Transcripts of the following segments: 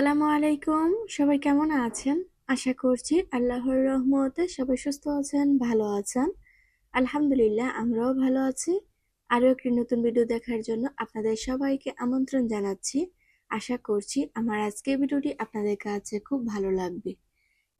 আসসালামু আলাইকুম। সবাই কেমন আছেন? আশা করছি আল্লাহর রহমতে সবাই সুস্থ আছেন, ভালো আছেন। আলহামদুলিল্লাহ আমরাও ভালো আছি। আরো একটি নতুন ভিডিও দেখার জন্য আপনাদের সবাইকে আমন্ত্রণ জানাচ্ছি। আশা করছি আমার আজকের ভিডিওটি আপনাদের কাছে খুব ভালো লাগবে।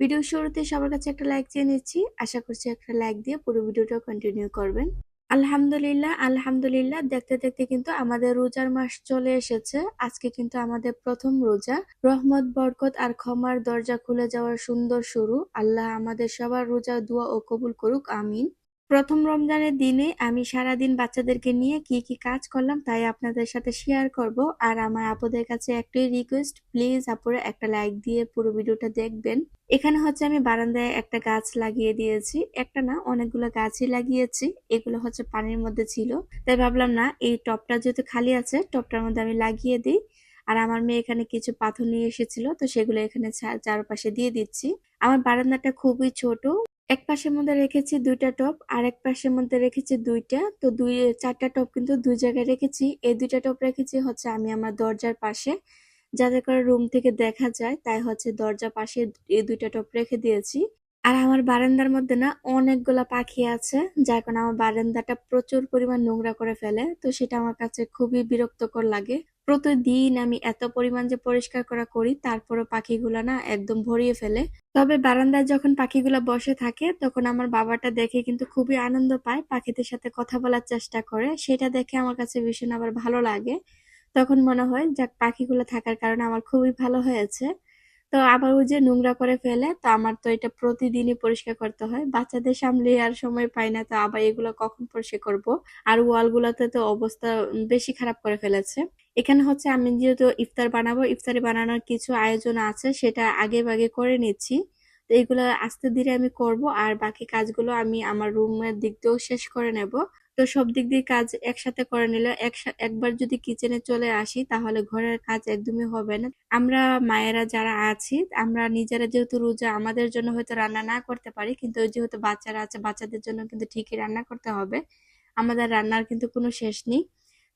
ভিডিও শুরুতে সবার কাছে একটা লাইক চেয়ে নিচ্ছি। আশা করছি একটা লাইক দিয়ে পুরো ভিডিওটা কন্টিনিউ করবেন। আলহামদুলিল্লাহ আলহামদুলিল্লাহ দেখতে দেখতে কিন্তু আমাদের রোজার মাস চলে এসেছে। আজকে কিন্তু আমাদের প্রথম রোজা। রহমত বরকত আর ক্ষমার দরজা খুলে যাওয়ার সুন্দর শুরু। আল্লাহ আমাদের সবার রোজা দোয়া ও কবুল করুক, আমিন। প্রথম রমজানের দিনে আমি সারাদিন বাচ্চাদেরকে নিয়ে কি কি কাজ করলাম তাই আপনাদের সাথে শেয়ার করব। আর আমার আপুদের কাছে একটাই রিকোয়েস্ট, প্লিজ আপুরা একটা লাইক দিয়ে পুরো ভিডিওটা দেখবেন। এখানে হচ্ছে আমি বারান্দায় একটা গাছ লাগিয়ে দিয়েছি, একটা না অনেকগুলো গাছই লাগিয়েছি। এগুলো হচ্ছে পানির মধ্যে ছিল, তাই ভাবলাম না এই টবটা যেহেতু খালি আছে টবটার মধ্যে আমি লাগিয়ে দিই। আর আমার মেয়ে এখানে কিছু পাথর নিয়ে এসেছিল, তো সেগুলো এখানে চারপাশে দিয়ে দিচ্ছি। আমার বারান্দাটা খুবই ছোট, এক পাশের মধ্যে রেখেছি দুইটা টব আর এক পাশের মধ্যে রেখেছি দুইটা, তো চারটা টব কিন্তু দুই জায়গায় রেখেছি। এই দুইটা টব রেখেছি হচ্ছে আমি আমার দরজার পাশে, যাতে করে রুম থেকে দেখা যায়, তাই হচ্ছে দরজার পাশে এই দুইটা টব রেখে দিয়েছি। আর আমার বারান্দার মধ্যে না অনেকগুলা পাখি আছে, যার কারণে আমার বারান্দাটা প্রচুর পরিমাণ নোংরা করে ফেলে, তো সেটা আমার কাছে খুবই বিরক্তকর লাগে। প্রতিদিন আমি এত পরিমাণ যে পরিষ্কার করি, তারপরও পাখিগুলা না একদম ভরিয়ে ফেলে। তবে বারান্দায় যখন পাখিগুলা বসে থাকে তখন আমার বাবাটা দেখে কিন্তু খুবই আনন্দ পায়, পাখিদের সাথে কথা বলার চেষ্টা করে, সেটা দেখে আমার কাছে ভীষণ আবার ভালো লাগে। তখন মনে হয় যাক পাখিগুলো থাকার কারণে আমার খুবই ভালো হয়েছে। তো আবার ওই যে নোংরা করে ফেলে, তো আমার তো এটা প্রতিদিনই পরিষ্কার করতে হয়, বাচ্চাদের সামলে আর সময় পাই না, তো আবার এগুলো কখন পরিষ্কার করব। আর ওয়াল গুলাতে তো অবস্থা বেশি খারাপ করে ফেলেছে। এখানে হচ্ছে আমি যেহেতু ইফতার বানাবো, ইফতারি বানানোর কিছু আয়োজন আছে, সেটা আগে ভাগে করে নিচ্ছি। তো এগুলো আস্তে ধীরে আমি করব, আর বাকি কাজগুলো আমি আমার রুমের দিক দিয়েও শেষ করে নেব। তো সব দিক দিয়ে কাজ একসাথে করে নিলে একবার যদি কিচেনে চলে আসি তাহলে ঘরের কাজ একদমই হবে না। আমরা মায়েরা যারা আছি, আমরা নিজেরা যেহেতু রোজা, আমাদের জন্য হয়তো রান্না না করতে পারি, কিন্তু যেহেতু বাচ্চারা আছে বাচ্চাদের জন্য কিন্তু ঠিকই রান্না করতে হবে। আমাদের রান্নার কিন্তু কোনো শেষ নেই।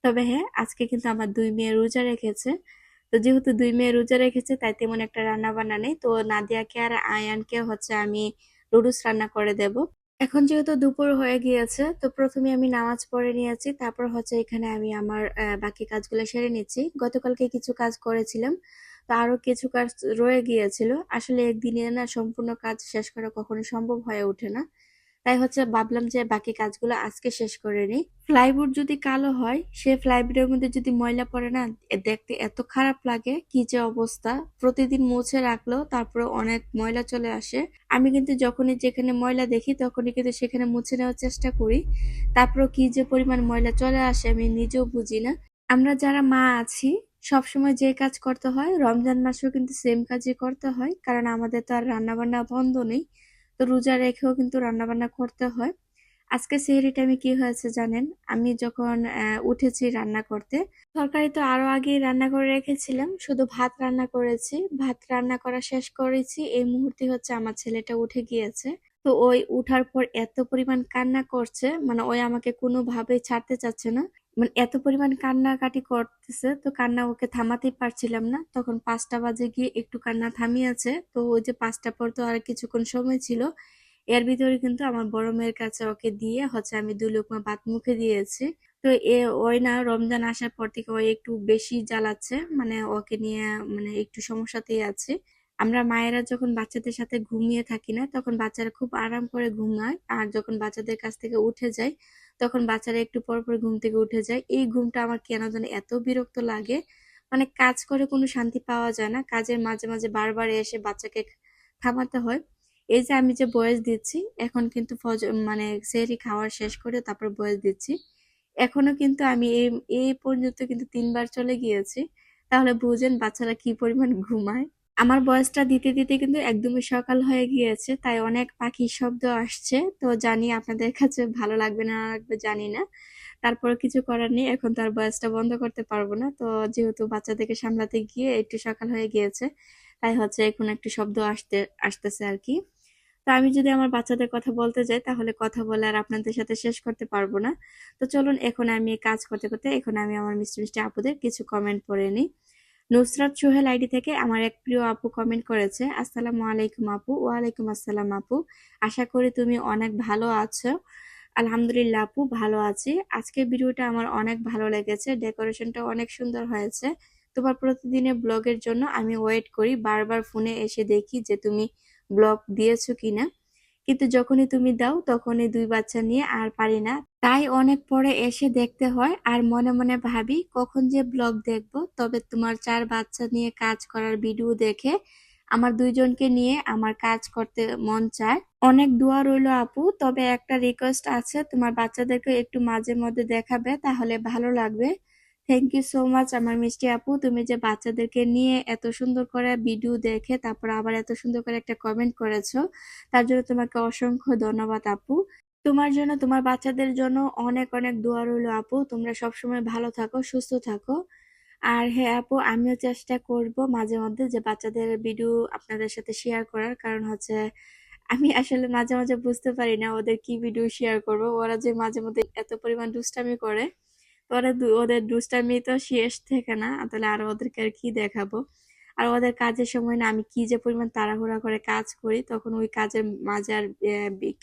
তবে হ্যাঁ, আজকে কিন্তু আমার দুই মেয়ে রোজা রেখেছে। তো যেহেতু দুই মেয়ে রোজা রেখেছে তাই তেমন একটা রান্না বান্না নেই, তো নাদিয়াকে আর আয়ানকে হচ্ছে আমি নুডলস রান্না করে দেব। এখন যেহেতু দুপুর হয়ে গিয়েছে, তো প্রথমে আমি নামাজ পড়ে নিয়েছি, তারপর হচ্ছে এখানে আমি আমার বাকি কাজগুলো সেরে নিচ্ছি। গতকালকে কিছু কাজ করেছিলাম, তো আরো কিছু কাজ রয়ে গিয়েছিল। আসলে একদিনে না সম্পূর্ণ কাজ শেষ করা কখনো সম্ভব হয়ে ওঠে না, তাই হচ্ছে ভাবলাম যে বাকি কাজগুলো আজকে শেষ করে নিই। প্লাইউড যদি কালো হয়, সে প্লাইউডের মধ্যে যদি ময়লা পড়ে না, দেখতে এত খারাপ লাগে, কি যে অবস্থা। প্রতিদিন মুছে রাখলেও তারপরে অনেক ময়লা চলে আসে। আমি কিন্তু যখনই যেখানে ময়লা দেখি তখনই কিন্তু সেখানে মুছে নেওয়ার চেষ্টা করি, তারপরে কি যে পরিমাণ ময়লা চলে আসে আমি নিজেও বুঝি না। আমরা যারা মা আছি, সবসময় যে কাজ করতে হয়, রমজান মাসেও কিন্তু সেম কাজই করতে হয়, কারণ আমাদের তো আর রান্না বান্না বন্ধ নেই। তো রোজা রেখেও কিন্তু রান্না বান্না করতে হয়। আজকে সেহরি টাইমে কি হয়েছে জানেন? আমি যখন উঠেছি রান্না করতে, তরকারি তো আরো আগেই রান্না করে রেখেছিলাম, শুধু ভাত রান্না করেছি। ভাত রান্না করা শেষ করেছি এই মুহূর্তে হচ্ছে আমার ছেলেটা উঠে গিয়েছে। তো ওই উঠার পর এত পরিমাণ কান্না করছে, মানে ওই আমাকে কোনোভাবেই ছাড়তে চাচ্ছে না। মানে এত পরিমাণ কান্নাকাটি করতেছে, তো কান্না ওকে থামাতেই পারছিলাম না। তখন 5টা বাজে গিয়ে একটু কান্না থামিয়েছে, তো ওই যে 5টা পর তো আর কিছুক্ষণ সময় ছিল। এর ভিতরে কিন্তু আমার বড় মেয়ের কাছে ওকে দিয়ে হচ্ছে আমি 2 লোকমা ভাত মুখে দিয়েছি। তো ওই না রমজান আসার পর থেকে ওই একটু বেশি জ্বালাচ্ছে, মানে ওকে নিয়ে মানে একটু সমস্যাতেই আছে। আমরা মায়েরা যখন বাচ্চাদের সাথে ঘুমিয়ে থাকি না, তখন বাচ্চারা খুব আরাম করে ঘুমায়, আর যখন বাচ্চাদের কাছ থেকে উঠে যায় তখন বাচ্চারা একটু পর পর ঘুম থেকে উঠে যায়। এই ঘুমটা আমার কেন জানি এত বিরক্ত লাগে, মানে কাজ করে কোনো শান্তি পাওয়া যায় না, কাজের মাঝে মাঝে বারবার এসে বাচ্চাকে থামাতে হয়। এই যে আমি যে বয়স দিচ্ছি, এখন কিন্তু মানে সেহরি খাওয়ার শেষ করে তারপর বয়স দিচ্ছি, এখনো কিন্তু আমি এই এই পর্যন্ত কিন্তু 3বার চলে গিয়েছি। তাহলে বুঝেন বাচ্চারা কি পরিমাণ ঘুমায়। আমার বয়সটা দিতে দিতে কিন্তু একদমই সকাল হয়ে গিয়েছে, তাই অনেক পাখির শব্দ আসছে। তো জানি আপনাদের কাছে ভালো লাগবে না লাগবে জানি না, তারপরে কিছু করার নেই, এখন তো আর বয়সটা বন্ধ করতে পারবো না। তো যেহেতু বাচ্চাদেরকে সামলাতে গিয়ে একটু সকাল হয়ে গিয়েছে, তাই হচ্ছে এখন একটু শব্দ আসতেছে আর কি। তো আমি যদি আমার বাচ্চাদের কথা বলতে যাই তাহলে কথা বলে আর আপনাদের সাথে শেষ করতে পারবো না। তো চলুন এখন আমি কাজ করতে করতে এখন আমি আমার মিষ্টি মিষ্টি আপুদের কিছু কমেন্ট পড়ে নিই। নুসরাত সোহেল আইডি থেকে আমার এক প্রিয় আপু কমেন্ট করেছে, আসসালামু আলাইকুম আপু। ওয়ালাইকুম আসসালাম আপু। আশা করি তুমি অনেক ভালো আছো। আলহামদুলিল্লাহ আপু, ভালো আছি। আজকের ভিডিওটা আমার অনেক ভালো লেগেছে, ডেকোরেশনটা অনেক সুন্দর হয়েছে। তোমার প্রতিদিনের ব্লগের জন্য আমি ওয়েট করি, বারবার ফোনে এসে দেখি যে তুমি ব্লগ দিয়েছো কিনা, কিন্তু যখনই তুমি দাও তখনই দুই বাচ্চা নিয়ে আর পারি না, তাই অনেক পরে এসে দেখতে হয়। আর মনে মনে ভাবি কখন যে ব্লগ দেখবো। তবে তোমার 4 বাচ্চা নিয়ে কাজ করার ভিডিও দেখে আমার দুইজনকে নিয়ে আমার কাজ করতে মন চায়। অনেক দোয়া রইলো আপু, তবে একটা রিকোয়েস্ট আছে, তোমার বাচ্চাদেরকে একটু মাঝে মধ্যে দেখাবে, তাহলে ভালো লাগবে। থ্যাংক ইউ সো মাচ আমার মিষ্টি আপু, তুমি যে বাচ্চাদেরকে নিয়ে এত সুন্দর করে ভিডিও দেখে তারপর আবার এত সুন্দর করে একটা কমেন্ট করেছো, তার জন্য তোমাকে অসংখ্য ধন্যবাদ আপু। তোমার জন্য, তোমার বাচ্চাদের জন্য অনেক অনেক দোয়া রইলো আপু। তোমরা সবসময় ভালো থাকো, সুস্থ থাকো। আর হ্যাঁ আপু, আমিও চেষ্টা করব মাঝে মধ্যে যে বাচ্চাদের ভিডিও আপনাদের সাথে শেয়ার করার। কারণ হচ্ছে আমি আসলে মাঝে মাঝে বুঝতে পারি না ওদের কি ভিডিও শেয়ার করব। ওরা যে মাঝে মধ্যে এত পরিমাণ দুষ্টামি করে, তো ওদের দুষ্টামি তো শেষ থেকে না, তাহলে আর ওদেরকে আর কি দেখাবো। আর ওদের কাজের সময় না আমি কি যে পরিমাণ তাড়াহুড়া করে কাজ করি, তখন ওই কাজের মাঝে আর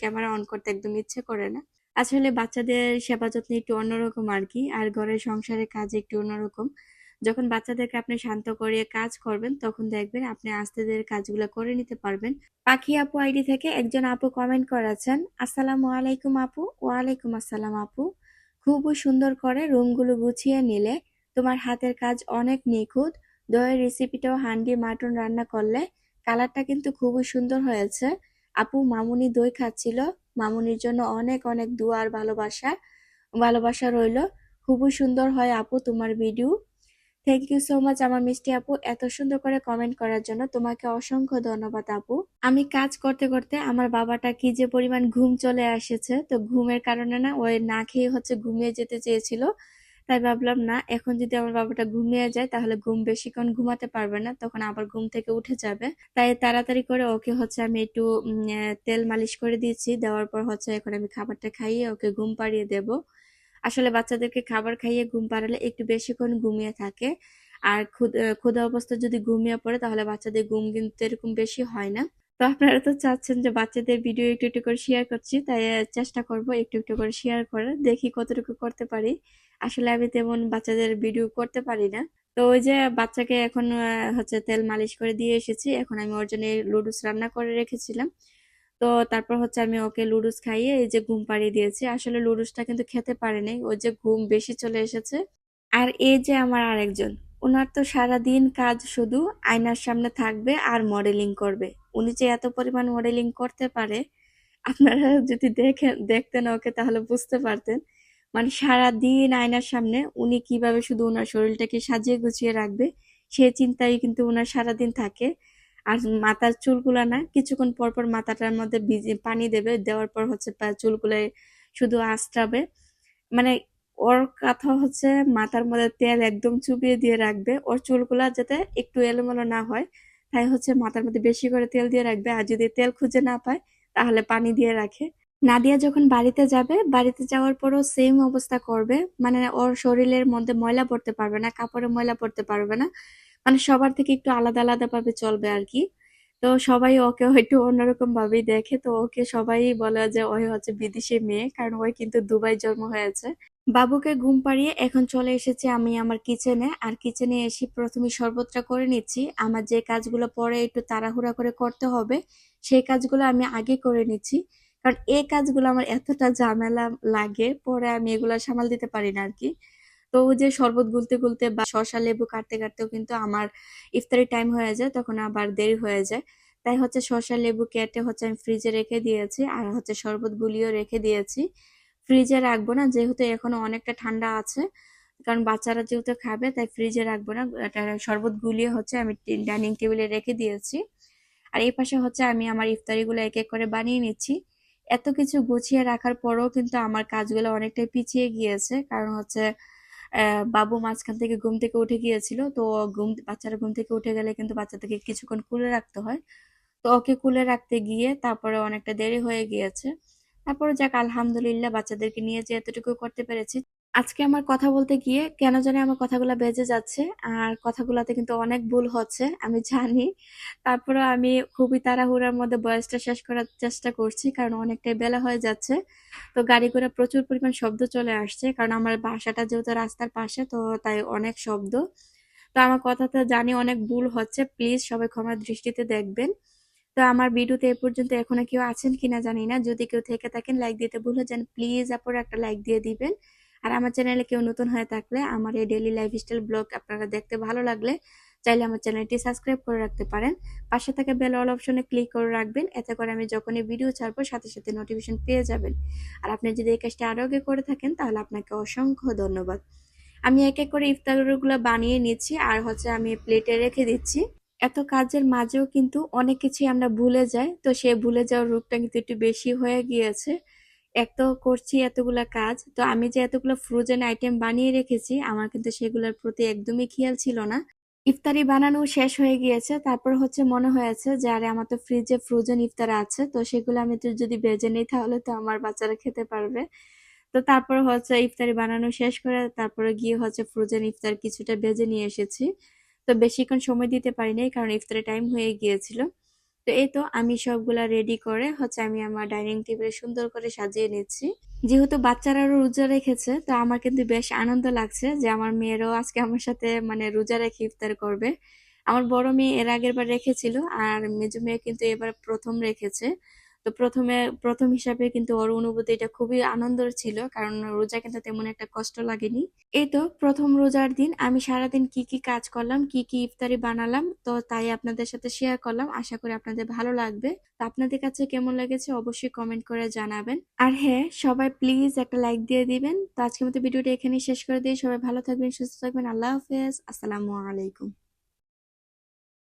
ক্যামেরা অন করতে একদম ইচ্ছে করে না। আসলে বাচ্চাদের সেবা যত্ন একটু অন্যরকম আর কি, আর ঘরের সংসারের কাজ একটু অন্যরকম। যখন বাচ্চাদেরকে আপনি শান্ত করে কাজ করবেন তখন দেখবেন আপনি আস্তে ধীরে কাজগুলো করে নিতে পারবেন। পাখি আপু আইডি থেকে একজন আপু কমেন্ট করেছেন, আসসালামু আলাইকুম আপু। ওয়ালাইকুম আসসালাম আপু। খুবই সুন্দর করে রুমগুলো গুছিয়ে নিলে, তোমার হাতের কাজ অনেক নিখুঁত। দইয়ের রেসিপিটাও হান্ডি মাটন রান্না করলে কালারটা কিন্তু খুবই সুন্দর হয়েছে। আপু মামুনি দই খাচ্ছিল, মামুনির জন্য অনেক অনেক দোয়া আর ভালোবাসা ভালোবাসা রইলো। খুবই সুন্দর হয় আপু তোমার video. Thank you so much আমার মিষ্টি আপু, এত সুন্দর করে কমেন্ট করার জন্য তোমাকে অসংখ্য ধন্যবাদ আপু। আমি কাজ করতে করতে আমার বাবাটা কি যে পরিমাণ ঘুম চলে এসেছে, তো ঘুমের কারণে না ওই না খেয়ে হচ্ছে ঘুমিয়ে যেতে চেয়েছিল। তাই ভাবলাম না, এখন যদি আমার বাবাটা ঘুমিয়ে যায় তাহলে ঘুম বেশিক্ষণ ঘুমাতে পারবে না, তখন আবার ঘুম থেকে উঠে যাবে। তাই তাড়াতাড়ি করে ওকে হচ্ছে আমি একটু তেল মালিশ করে দিয়েছি, দেওয়ার পর হচ্ছে এখন আমি খাবারটা খাইয়ে ওকে ঘুম পাড়িয়ে দেব। আসলে বাচ্চাদেরকে খাবার খাইয়ে ঘুম পাড়ালে একটু বেশিক্ষণ ঘুমিয়ে থাকে। আর ক্ষুধা অবস্থা যদি ঘুমিয়ে পড়ে তাহলে বাচ্চাদের ঘুম কিন্তু এরকম বেশি হয় না। তো আপনারা তো চাচ্ছেন যে বাচ্চাদের ভিডিও একটু একটু করে শেয়ার করছি, তাই চেষ্টা করব একটু একটু করে শেয়ার করার, দেখি কতটুকু করতে পারি। আসলে আমি তেমন বাচ্চাদের ভিডিও করতে পারি না। তো ওই যে বাচ্চাকে এখন হচ্ছে তেল মালিশ করে দিয়ে এসেছি, এখন আমি ওর জন্য লুডুস রান্না করে রেখেছিলাম। তো তারপর হচ্ছে আমি ওকে লুডুস খাইয়ে এই যে ঘুম পাড়িয়ে দিয়েছি। আসলে লুডুসটা কিন্তু খেতে পারেনি, ওই যে ঘুম বেশি চলে এসেছে। আর এই যে আমার আরেকজন, ওনার তো সারাদিন কাজ শুধু আয়নার সামনে থাকবে আর মডেলিং করবে। উনি যে এত পরিমাণ মডেলিং করতে পারে, আপনারা যদি দেখতেন ওকে তাহলে বুঝতে পারতেন। মানে সারাদিন আয়নার সামনে উনি কিভাবে শুধু ওনার শরীরটাকে সাজিয়ে গুছিয়ে রাখবে, সে চিন্তায় কিন্তু ওনার সারাদিন থাকে। আর মাথার চুলগুলা না কিছুক্ষণ পর পর মাথাটার মধ্যে পানি দেবে, দেওয়ার পর হচ্ছে চুলগুলো শুধু আঁচড়াবে। মানে ওর কথা হচ্ছে মাথার মধ্যে তেল একদম চুবিয়ে দিয়ে রাখবে, ওর চুলগুলা যাতে একটু এলোমেলো না হয়। তাই হচ্ছে মাথার মধ্যে বেশি করে তেল দিয়ে রাখবে, আর যদি তেল খুঁজে না পায় তাহলে পানি দিয়ে রাখে। নাদিয়া যখন বাড়িতে যাবে, বাড়িতে যাওয়ার পরও সেম অবস্থা করবে। মানে ওর শরীরের মধ্যে ময়লা পড়তে পারবে না, কাপড়ে ময়লা পড়তে পারবে না। মানে সবার থেকে একটু আলাদা আলাদা ভাবে চলবে আর কি। তো সবাই ওকে একটু অন্যরকম ভাবেই দেখে, তো ওকে সবাই বলে যে ওই হচ্ছে বিদেশি মেয়ে, কারণ ওই কিন্তু দুবাই জন্ম হয়েছে। বাবুকে ঘুম পাড়িয়ে এখন চলে এসেছি আমি আমার কিচেনে। আর কিচেনে এসে প্রথমে শরবতটা করে নিচ্ছি। আমার যে কাজগুলো পরে একটু তাড়াহুড়া করে করতে হবে, সেই কাজগুলো আমি আগে করে নিচ্ছি। কারণ এই কাজগুলো আমার এতটা ঝামেলা লাগে, পরে আমি এগুলো সামাল দিতে পারি না আর কি। তো ওই যে শরবত গুলতে গুলতে বা শসা লেবু কাটতে কাটতেও কিন্তু আমার ইফতারি টাইম হয়ে যায়, তখন আবার দেরি হয়ে যায়। তাই হচ্ছে শসা লেবু কেটে হচ্ছে আমি ফ্রিজে রেখে দিয়েছি, আর হচ্ছে শরবত গুলিও রেখে দিয়েছি। ফ্রিজে রাখবো না, যেহেতু এখনো অনেকটা ঠান্ডা আছে, কারণ বাচ্চারা যেহেতু খাবে, তাই ফ্রিজে রাখবো না। এটা শরবত গুলিয়ে হচ্ছে আমি ডাইনিং টেবিলে রেখে দিয়েছি। আর এই পাশে হচ্ছে আমি আমার ইফতারি গুলো এক এক করে বানিয়ে নিচ্ছি। এত কিছু গুছিয়ে রাখার পরেও কিন্তু আমার কাজগুলো অনেকটাই পিছিয়ে গিয়েছে, কারণ হচ্ছে বাবু মাঝখান থেকে ঘুম থেকে উঠে গিয়েছিল। তো বাচ্চারা ঘুম থেকে উঠে গেলে কিন্তু বাচ্চাদেরকে কিছুক্ষণ কুলে রাখতে হয়। তো ওকে কুলে রাখতে গিয়ে তারপরে অনেকটা দেরি হয়ে গিয়েছে। তারপরে যাক আলহামদুলিল্লাহ, বাচ্চাদেরকে নিয়ে যে এতটুকু করতে পেরেছি আজকে আমার কথা বলতে গিয়ে কেন জানি আমার কথাগুলা বেজে যাচ্ছে, আর কথাগুলাতে কিন্তু অনেক ভুল হচ্ছে আমি জানি। তারপরে আমি খুবই তাড়াহুড়ার মধ্যে বয়সটা শেষ করার চেষ্টা করছি, কারণ অনেকটাই বেলা হয়ে যাচ্ছে। তো গাড়ি ঘোড়া প্রচুর পরিমাণ শব্দ চলে আসছে, কারণ আমার বাসাটা যেহেতু রাস্তার পাশে, তো তাই অনেক শব্দ। তো আমার কথাতে জানি অনেক ভুল হচ্ছে, প্লিজ সবাই ক্ষমার দৃষ্টিতে দেখবেন। তো আমার ভিডিওতে এ পর্যন্ত এখনো কেউ আছেন কিনা জানি না, যদি কেউ থেকে থাকেন লাইক দিতে ভুলে যান, প্লিজ আপনারা একটা লাইক দিয়ে দিবেন। আর আমার চ্যানেলে কেউ নতুন হয়ে থাকলে, আমার এই ডেইলি লাইফস্টাইল ব্লগ আপনারা দেখতে ভালো লাগলে চাইলে আমার চ্যানেলটি সাবস্ক্রাইব করে রাখতে পারেন। পাশে থাকা বেল অল অপশনে ক্লিক করে রাখবেন, এতে করে আমি যখনই ভিডিও ছাড়বো সাথে সাথে নোটিফিকেশন পেয়ে যাবেন। আর আপনি যদি এই কাজটা আরো আগে করে থাকেন তাহলে আপনাকে অসংখ্য ধন্যবাদ। আমি এক এক করে ইফতারগুলো বানিয়ে নিচ্ছি, আর আমি প্লেটে রেখে দিচ্ছি। এত কাজের মাঝেও কিন্তু অনেক কিছুই আমরা ভুলে যাই, তো সে ভুলে যাওয়ার রূপটা কিন্তু একটু বেশি হয়ে গিয়েছে। এক তো করছি এতগুলা কাজ, তো আমি যে এতগুলো ফ্রোজেন আইটেম বানিয়ে রেখেছি আমার কিন্তু সেগুলোর প্রতি একদমই খেয়াল ছিল না। ইফতারি বানানো শেষ হয়ে গিয়েছে, তারপর মনে হয়েছে যে আরে আমার তো ফ্রিজে ফ্রোজেন ইফতার আছে, তো সেগুলো আমি তো যদি ভেজে নিই তাহলে তো আমার বাচ্চারা খেতে পারবে। তো তারপর ইফতারি বানানো শেষ করে তারপরে গিয়ে ফ্রোজেন ইফতার কিছুটা ভেজে নিয়ে এসেছি। তো বেশিক্ষণ সময় দিতে পারি নাই, কারণ ইফতারের টাইম হয়ে গিয়েছিল। তো এই তো আমি সবগুলা রেডি করে আমি আমার ডাইনিং টেবিলে সুন্দর করে সাজিয়ে নিচ্ছি। যেহেতু বাচ্চারা রোজা রেখেছে, তো আমার কিন্তু বেশ আনন্দ লাগছে যে আমার মেয়েরাও আজকে আমার সাথে রোজা রেখে ইফতার করবে। আমার বড় মেয়ে এর আগের বার রেখেছিল, আর মেজো মেয়ে কিন্তু এবার প্রথম রেখেছে। তো প্রথম হিসাবে কিন্তু ওর অনুভূতিটা খুবই আনন্দের ছিল, কারণ রোজা কিন্তু তেমন একটা কষ্ট লাগেনি। এই তো প্রথম রোজার দিন আমি সারাদিন কি কি কাজ করলাম, কি কি ইফতারি বানালাম, তো তাই আপনাদের সাথে শেয়ার করলাম। আশা করি আপনাদের ভালো লাগবে। তো আপনাদের কাছে কেমন লেগেছে অবশ্যই কমেন্ট করে জানাবেন। আর হ্যাঁ, সবাই প্লিজ একটা লাইক দিয়ে দিবেন। তো আজকের মতো ভিডিওটা এখানেই শেষ করে দিই। সবাই ভালো থাকবেন, সুস্থ থাকবেন। আল্লাহ হাফেজ, আসসালামু আলাইকুম।